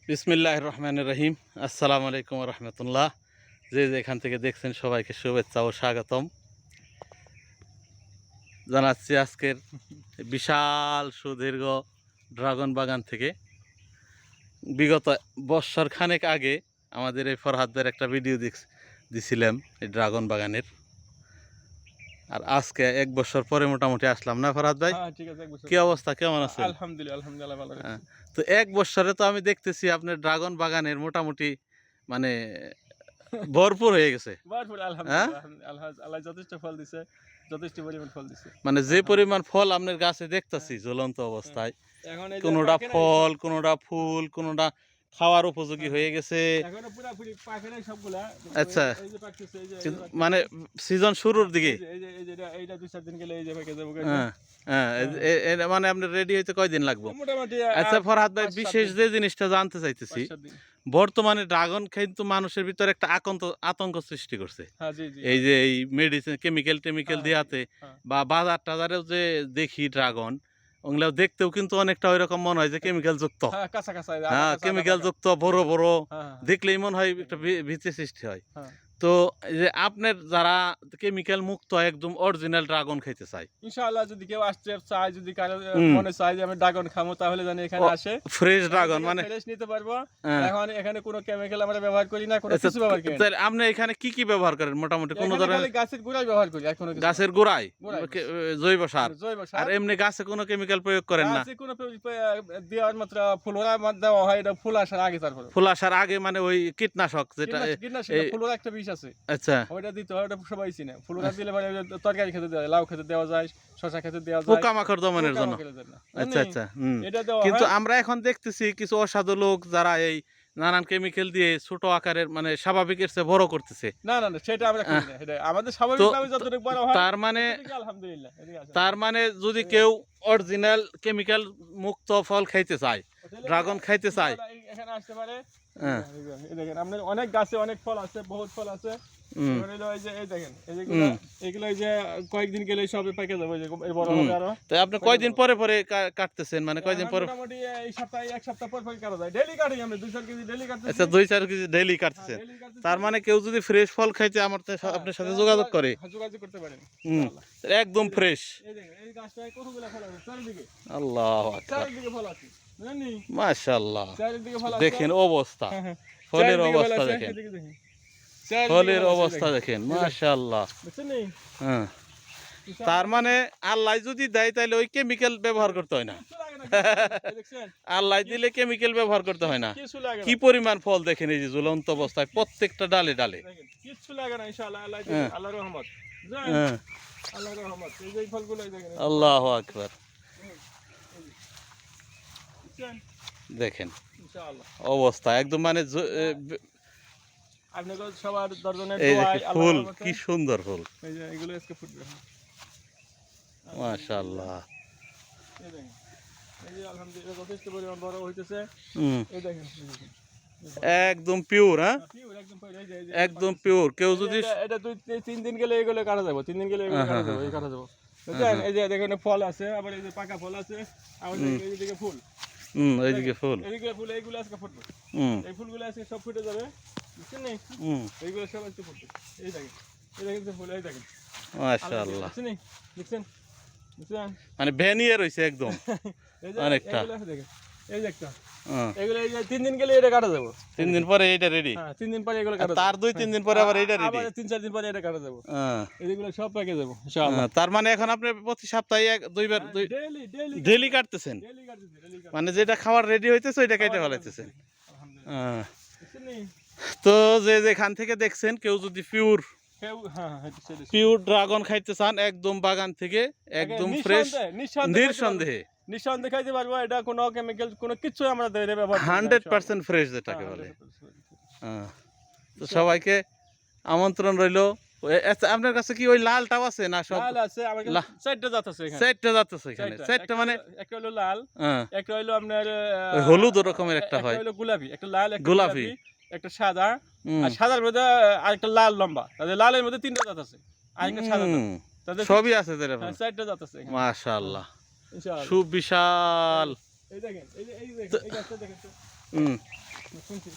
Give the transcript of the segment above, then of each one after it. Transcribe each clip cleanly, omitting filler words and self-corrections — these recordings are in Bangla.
বিসমিল্লাহির রহমানির রহিম। আসসালামু আলাইকুম রহমতুল্লাহ। যে যেখান থেকে দেখছেন সবাইকে শুভেচ্ছা ও স্বাগতম জানাচ্ছি আজকের বিশাল সুদীর্ঘ ড্রাগন বাগান থেকে। বিগত বৎসর খানেক আগে আমাদের এই ফরহাদের একটা ভিডিও দিছিলাম এই ড্রাগন বাগানের, আর আজকে এক বছর পরে মোটামুটি আসলাম না ফরহাদ ভাই? হ্যাঁ, ঠিক আছে, এক বছর কি অবস্থা, কেমন আছে? আলহামদুলিল্লাহ, আলহামদুলিল্লাহ ভালো হ্যাঁ, আছি। তো এক বছরে তো আমি দেখতেছি আপনার ড্রাগন বাগানের মোটামুটি মানে ভরপুর হয়ে গেছে। ভরপুর হ্যাঁ, আলহামদুলিল্লাহ, আল্লাহ যথেষ্ট ফল দিছে, যথেষ্ট পরিমাণ ফল দিছে। মানে যে পরিমাণ ফল আপনার গাছে দেখতেছি ঝুলন্ত অবস্থায়, এখন এই যে কোনোটা পাকে নাই, ফল, কোনোটা ফুল, কোনোটা খাওয়ার উপযোগী হয়ে গেছে। এখনো পুরোপুরি পাকে নাই সবগুলা। আচ্ছা, এই যে পাকতেছে, এই যে মানে সিজন শুরুর দিকে। এই যে এইটা 2-4 দিন গেলে এই যে পাকে যাবে। হ্যাঁ হ্যাঁ, মানে আপনার রেডি হইতে কয়দিন লাগবে? মোটামুটি আচ্ছা ফরহাদ ভাই, বিশেষ যে জিনিসটা জানতে চাইতেছি, 5-7 দিন। বর্তমানে ড্রাগন কিন্তু মানুষের ভিতরে একটা আতঙ্ক সৃষ্টি করছে। হ্যাঁ, জি জি। এই যে এই মেডিসিন কেমিক্যাল দিয়াতে হ্যাঁ, বা বাজার টাজারেও যে দেখি ড্রাগন, ওগুলো দেখতেও কিন্তু অনেকটা ওই রকম মনে হয় যে কেমিক্যাল যুক্ত। হ্যাঁ, কাঁচা কাঁচা, হ্যাঁ, কেমিক্যাল যুক্ত, বড় বড়, হ্যাঁ, দেখলেই মনে হয় একটা ভীতি সৃষ্টি হয়। হ্যাঁ। তো এই যে আপনার যারা কেমিক্যাল মুক্ত একদম অরিজিনাল ড্রাগন খাইতে চায়, ইনশাআল্লাহ যদি কেউ আসতে চায়, যদি কারো হুম, মনে চায় যে আমি ড্রাগন খাবো, তাহলে জানি এখানে আসে, ফ্রেশ ড্রাগন মানে। ফ্রেশ নিতে পারবো। হ্যাঁ, এখন এখানে কোনো কেমিক্যাল আমরা ব্যবহার করি না, কোনো আচ্ছা, কিছু ব্যবহার করি না। তাহলে আপনি এখানে কি কি ব্যবহার করেন মোটামুটি? কোন এখানে ধরনের? খালি গাছের গোড়াই ব্যবহার করি, আর কোনো কিছু না। গাছের গোড়ায় গোড়ায় জৈব সার? জৈব আর সার। এমনি গাছে কোনো কেমিক্যাল প্রয়োগ করেন না? গাছে কোনো দেওয়ার মাত্র ফুলরা দেওয়া হয়, এটা ফুল আসার আগে। তারপরে ফুল আসার আগে মানে ওই কীটনাশক যেটা কীটনাশক, এই- ফুলরা একটা বিষ আছে, আচ্ছা, ওইটা দিতে হয়, ওটা সবাই চিনে। ফুলরা দিলে মানে তরকারি খেতে দেওয়া যায়, লাউ খেতে দেওয়া যায়, শশা খেতে দেওয়া যায়, পোকামাকড় দমনের জন্য। পোকামাকড়ের জন্য। আচ্ছা আচ্ছা, হুম। এটা দেওয়া কিন্তু হয়। আমরা এখন দেখতেছি কিছু অসাধু লোক যারা এই নানান কেমিক্যাল দিয়ে ছোট আকারের মানে স্বাভাবিকের চেয়ে বড় করতেছে। না না না, সেটা আমরা করি না। এটা আমাদের তো স্বাভাবিকভাবে যতটুকু বড় হয়, তার মানে ততটুকু আলহামদুলিল্লাহ। এদিকে আসেন। তার মানে যদি কেউ অরিজিনাল কেমিক্যাল মুক্ত ফল খাইতে চায়, তাহলে ড্রাগন খাইতে চায়, এখানে আসতে পারে। হ্যাঁ, এই দেখেন, আপনার অনেক গাছে অনেক ফল আছে, বহুত ফল আছে। হুম, এবার হলো এই যে, এই দেখেন, এই যেগুলো, এগুলো এই যে কয়েকদিন গেলে সবে পেকে যাবে, এই যে এই বড় হবে আরো। তাই আপনি কয়দিন পরে পরে কাটতেছেন, মানে কয়দিন এখন পরে? মোটামুটি এই সপ্তাহে, এক সপ্তাহ পর পর কাটা যায়। ডেইলি কাটি আমরা, 2-4 কেজি ডেইলি কাটতেছি। আচ্ছা, 2-4 কেজি ডেইলি কাটতেছেন। ডেইলি কাটতেছি। তার মানে কেউ যদি ফ্রেশ ফল খাইতে আমার আপনার সাথে যোগাযোগ করে, যোগাযোগ করতে পারেন হুম, ইনশাআল্লাহ। একদম ফ্রেশ। এই দেখেন, এই গাছটায় কতগুলো ফল আছে চারিদিকে। আল্লাহু আকবার, চারিদিকে ফল আছে, জানেননি? মাশাআল্লাহ। চারিদিকে ফল আছে। দেখেন অবস্থা, হ্যাঁ, হ্যাঁ। ফলের চারিদিকে ফল অবস্থা আছে, দেখেন, এদিকে দেখেন। চারিদিকে ফলের ফল আছে, অবস্থা দেখেন, মাশাআল্লাহ। বুঝছেন নি? হ্যাঁ, তার মানে আল্লাহ যদি দেয় তাহলে ওই কেমিক্যাল ব্যবহার করতে হয় না। কিচ্ছু লাগে না, কিচ্ছু লাগে না। এই দেখছেন? আল্লাহ দিলে কেমিক্যাল ব্যবহার করতে হয় না। কিচ্ছু লাগে কি না। পরিমাণ ফল দেখেন এই যে ঝুলন্ত অবস্থায় প্রত্যেকটা ডালে ডালে। দেখেন, কিচ্ছু লাগে না ইনশাআল্লাহ। আল্লাহ দিবে, হ্যাঁ, আল্লাহর রহমত। জানেন? হ্যাঁ, আল্লাহর রহমত। এই যে এই ফলগুলো, এই দেখেন। আল্লাহু আকবার, বুঝছেন? দেখেন ইনশাআল্লাহ। অবস্থা একদম মানে আপনাদের সবার দর্জনের এই দোয়ায়, দেখি আল্লাহর ফুল, রহমতে। কি সুন্দর ফুল, এই যে এগুলো আজকে ফুটবে। মাশাআল্লাহ। এই দেখেন, এই যে আলহামদুলিল্লাহ যথেষ্ট পরিমাণ বড় হইতেছে। হুম, এই দেখেন, এই দেখেন। একদম পিওর। হ্যাঁ, Pure একদম pure, এই যে, এই যে, একদম পিওর। কেউ যদি এটা 2-3 দিন গেলে এগুলো কাটা যাবে, 3 দিন গেলে এগুলো হ্যাঁ, কাটা হ্যাঁ, যাবে, এই কাটা যাবে। বুঝছেন? এই যে দেখেন, ফল আছে, আবার এই যে পাকা ফল আছে, আবার এইদিকে ফুল। এইদিকে ফুল, এইদিকে ফুল, এইগুলো আজকে ফুটবে। হুম, এই ফুলগুলো আজকে সব ফুটে যাবে, বুঝছেন নি? হুম, এইগুলো সব আজকে ফুটবে। এই দেখেন, এই দেখেন যে ফুল, এই দেখেন। মাশাআল্লাহ। বুঝছেন নি? দেখছেন? বুঝছেন? মানে ভ্যানিয়ে রয়েছে একদম এই যে অনেকটা। এগুলো আছে দেখেন, এই যে একটা। হ্যাঁ, এগুলো এই যে 3 দিন গেলে এটা কাটা যাবে। 3 দিন পরে এইটা রেডি। হ্যাঁ, 3 দিন পরে এগুলো কাটা যাবে। তার 2-3 দিন পরে আবার এইটা রেডি। আবার 3-4 দিন পরে এটা কাটা যাবে। হ্যাঁ, এগুলো সব পেকে যাবে ইনশাআল্লাহ। তার মানে এখন আপনি প্রতি সপ্তাহে দুইবার ডেইলি ডেইলি কাটতেছেন, ডেইলি কাটতেছি, ডেইলি কাটতেছি। মানে যেটা খাওয়ার রেডি হইতেছে ওইটা কেটে ফেলাইতেছেন। আলহামদুলিল্লাহ। হ্যাঁ, বুঝছেন নি? তো যেখান থেকে দেখছেন কেউ যদি পিওর হ্যাঁ, হ্যাঁ, সেটা। পিওর ড্রাগন খাইতে চান একদম বাগান থেকে একদম ফ্রেশ, নিঃসন্দেহে নিঃসন্দেহে খাইতে পারবো। এটা কোনো কেমিক্যাল, কোনো কিছু আমরা ব্যবহার করি না 100% ফ্রেশ যেটাকে বলে। হ্যাঁ, তো সবাইকে আমন্ত্রণ রইলো। আচ্ছা, আপনার কাছে কি ওই লালটাও আছে না? সব লাল আছে, আমার কাছে 4টা জাত আছে এখানে। চারটা যাচ্ছে এখানে, 4টা। চারটা মানে একটা হলো লাল, হ্যাঁ, একটা হলো আপনার ওই হলুদ রকমের একটা হয়, হলো গোলাপি, একটা লাল, একটা গোলাপি। গোলাপি, একটা সাদা, হুম, আর সাদার মধ্যে আরেকটা লাল লম্বা। তাদের লালের মধ্যে 3টা জাত আছে, আরেকটা সাদা জাত। হুম, তাদের সবই আছে যেটা। 4টা জাত আছে এখানে মাশাআল্লাহ, ইনশাআল্লাহ। সুবিশাল। এই দেখেন, এই যে, এই দেখেন, এই গাছটা দেখেন তো। হুম, শুনছি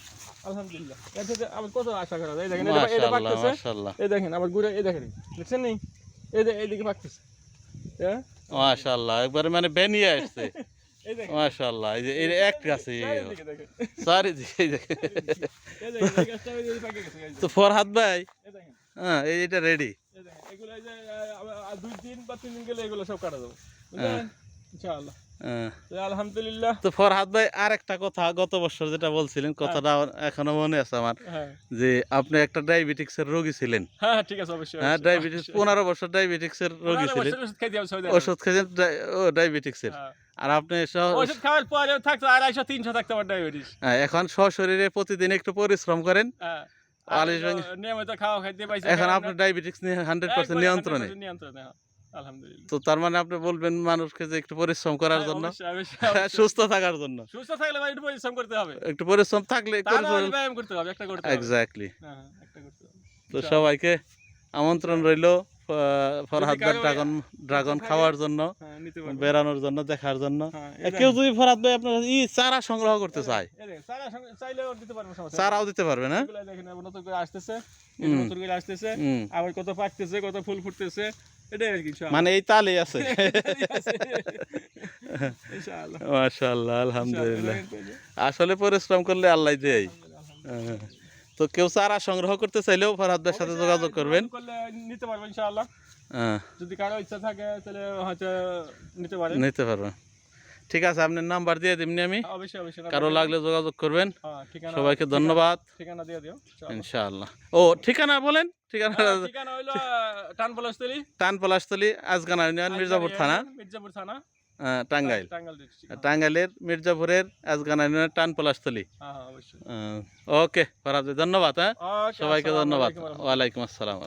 আলহামদুলিল্লাহ এতে আবার কত আশা করা যায় এই দেখেন এটা মাশাআল্লাহ পাকতেছে মাশাআল্লাহ এই দেখেন আবার ঘুরে এই দেখেন দেখছেন নি এই যে এইদিকে পাকতেছে হ্যাঁ মাশাআল্লাহ একবারে মানে বেনিয়ে আসছে এই দেখেন মাশাআল্লাহ এই যে এই এক গাছে চারিদিকে দেখেন চারিদিকে এই দেখেন এই দেখেন এই গাছটা ওই যে পাকে গেছে এই যে, তো ফরহাদ ভাই এই দেখেন হ্যাঁ এটা রেডি এই দেখেন এগুলো এই যে আর 2 দিন বা 3 দিন গেলে এগুলো সব কাটা যাবে বুঝলেন ইনশাআল্লাহ তো আলহামদুলিল্লাহ তো ফরহাদ ভাই আর একটা কথা গত বছর যেটা বলছিলেন কথাটা এখনো মনে আছে আমার হ্যাঁ যে আপনি একটা ডায়াবেটিক্সের রোগী ছিলেন হ্যাঁ ঠিক আছে অবশ্যই হ্যাঁ ডায়াবেটিস 15 বছর ডায়াবেটিক্সের রোগী ছিলেন ওষুধ খাই দিও সৌদি ওষুধ খেয়েছেন ডায়াবেটিক্সের আর আপনি ওষুধ খাওয়ার পরে থাকতো 250-300 থাকতো আমার ডায়াবেটিস এখন সশরীরে প্রতিদিন একটু পরিশ্রম করেন হ্যাঁ আলিশ ভাই নিয়মিত খাওয়া খাইতে পাইছে এখন আপনি ডায়াবেটিক্স নিয়ে 100% নিয়ন্ত্রণে নিয়ন্ত্রণে হ্যাঁ আলহামদুলিল্লাহ তো তার মানে আপনি বলবেন মানুষকে যে একটু পরিশ্রম করার জন্য অবশ্যই, অবশ্যই। সুস্থ থাকার জন্য সুস্থ থাকলে ভাই একটু পরিশ্রম করতে হবে একটু পরিশ্রম থাকলে তাহলে ব্যায়াম করতে হবে একটা করতে হবে এক্স্যাক্টলি হ্যাঁ একটা করতে হবে তো সবাইকে আমন্ত্রণ রইলো ফরহাদ ভাই কারো ড্রাগন থাকে, খাওয়ার জন্য হ্যাঁ নিতে পারবে বেড়ানোর জন্য দেখার জন্য হ্যাঁ কেউ যদি ফরহাদ ভাই আপনার চারা সংগ্রহ করতে চায় এই দেখেন সারা চাইলেও দিতে পারবে সমস্যা নেই। চারাও দিতে পারবে না এগুলো দেখেন আবার নতুন করে আসতেছে এই নতুন করে আসতেছে হুম। আবার কত পাকতেছে কত ফুল ফুটতেছে এটাই আর কি ইনশাআল্লাহ মানে এই তালেই আছে ইনশাআল্লাহ মাশাআল্লাহ আলহামদুলিল্লাহ আসলে পরিশ্রম করলে আল্লাহ দেয় হ্যাঁ। তো কেউ চারা সংগ্রহ করতে চাইলেও ফরহাদ ভাইয়ের সাথে যোগাযোগ করবেন করলে নিতে পারবে ইনশাআল্লাহ হ্যাঁ যদি কারো ইচ্ছা থাকে তাহলে হয়তো নিতে পারে নিতে পারবেন ঠিক আছে আপনার নাম্বার দিয়ে দিমনি আমি অবশ্যই অবশ্যই কারো লাগলে যোগাযোগ করবেন হ্যাঁ ঠিকানা সবাইকে ধন্যবাদ ঠিকানা দিয়ে দিও ইনশাআল্লাহ ও ঠিকানা বলেন ঠিকানা ঠিকানা হইলো টানপলাশতলি টান পলাশতলী আজগানা ইউনিয়ন মির্জাপুর থানা মির্জাপুর থানা টাঙ্গাইল টাঙ্গাইল ডিস্ট্রিক্ট টাঙ্গাইলের মির্জাপুরের আজগানা ইউনিয়ন টান পলাশতলী হ্যাঁ হ্যাঁ অবশ্যই ওকে ফরহাদ ভাই ধন্যবাদ হ্যাঁ ওকে সবাইকে আসসালামু ধন্যবাদ আলাইকুম। ওয়ালাইকুম আসসালাম